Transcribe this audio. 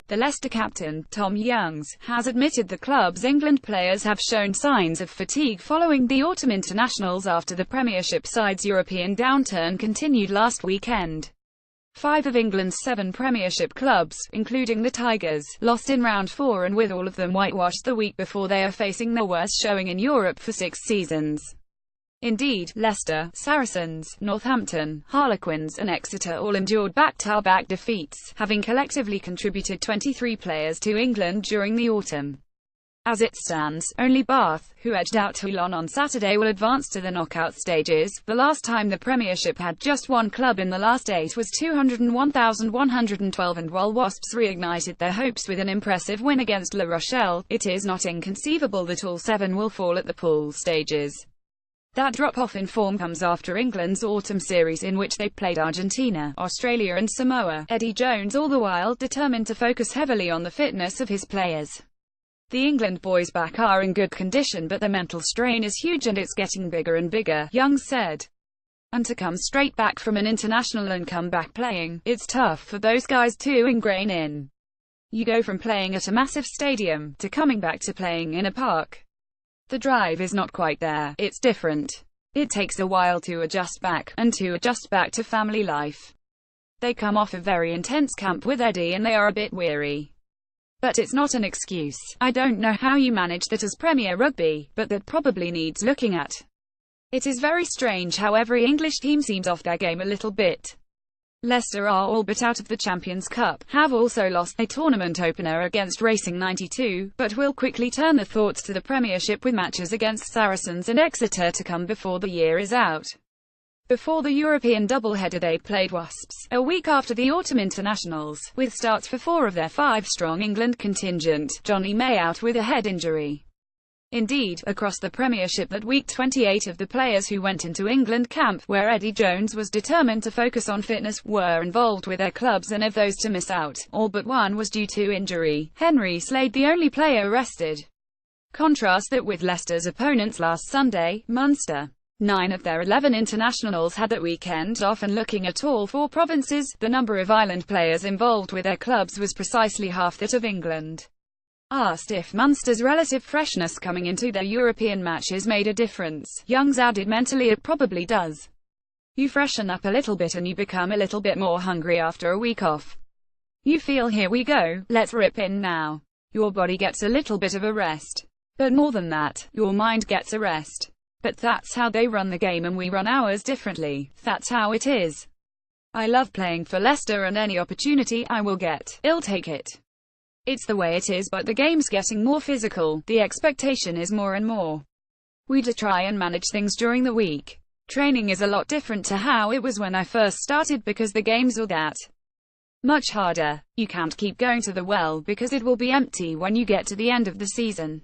The Leicester captain, Tom Youngs, has admitted the club's England players have shown signs of fatigue following the autumn internationals after the Premiership side's European downturn continued last weekend. 5 of England's 7 Premiership clubs, including the Tigers, lost in round 4 and with all of them whitewashed the week before they are facing their worst showing in Europe for 6 seasons. Indeed, Leicester, Saracens, Northampton, Harlequins and Exeter all endured back-to-back defeats, having collectively contributed 23 players to England during the autumn. As it stands, only Bath, who edged out Toulon on Saturday, will advance to the knockout stages. The last time the Premiership had just one club in the last 8 was 201,112, and while Wasps reignited their hopes with an impressive win against La Rochelle, it is not inconceivable that all 7 will fall at the pool stages. That drop-off in form comes after England's autumn series in which they played Argentina, Australia and Samoa. Eddie Jones all the while determined to focus heavily on the fitness of his players. The England boys back are in good condition, but the mental strain is huge and it's getting bigger and bigger, Young said. And to come straight back from an international and come back playing, it's tough for those guys to ingrain in. You go from playing at a massive stadium, to coming back to playing in a park. The drive is not quite there, it's different. It takes a while to adjust back, and to adjust back to family life. They come off a very intense camp with Eddie and they are a bit weary. But it's not an excuse. I don't know how you manage that as Premier Rugby, but that probably needs looking at. It is very strange how every English team seems off their game a little bit. Leicester are all but out of the Champions Cup, have also lost a tournament opener against Racing 92, but will quickly turn their thoughts to the Premiership with matches against Saracens and Exeter to come before the year is out. Before the European doubleheader they played Wasps, a week after the autumn internationals, with starts for 4 of their 5-strong England contingent, Johnny May out with a head injury. Indeed, across the Premiership that week 28 of the players who went into England camp, where Eddie Jones was determined to focus on fitness, were involved with their clubs, and of those to miss out, all but one was due to injury. Henry Slade the only player rested. Contrast that with Leicester's opponents last Sunday, Munster. 9 of their 11 internationals had that weekend off, and looking at all 4 provinces, the number of island players involved with their clubs was precisely half that of England. Asked if Munster's relative freshness coming into their European matches made a difference, Youngs added mentally it probably does. You freshen up a little bit and you become a little bit more hungry after a week off. You feel here we go, let's rip in now. Your body gets a little bit of a rest. But more than that, your mind gets a rest. But that's how they run the game and we run ours differently, that's how it is. I love playing for Leicester and any opportunity I will get, I'll take it. It's the way it is, but the game's getting more physical, the expectation is more and more. We do try and manage things during the week. Training is a lot different to how it was when I first started because the games are that much harder. You can't keep going to the well because it will be empty when you get to the end of the season.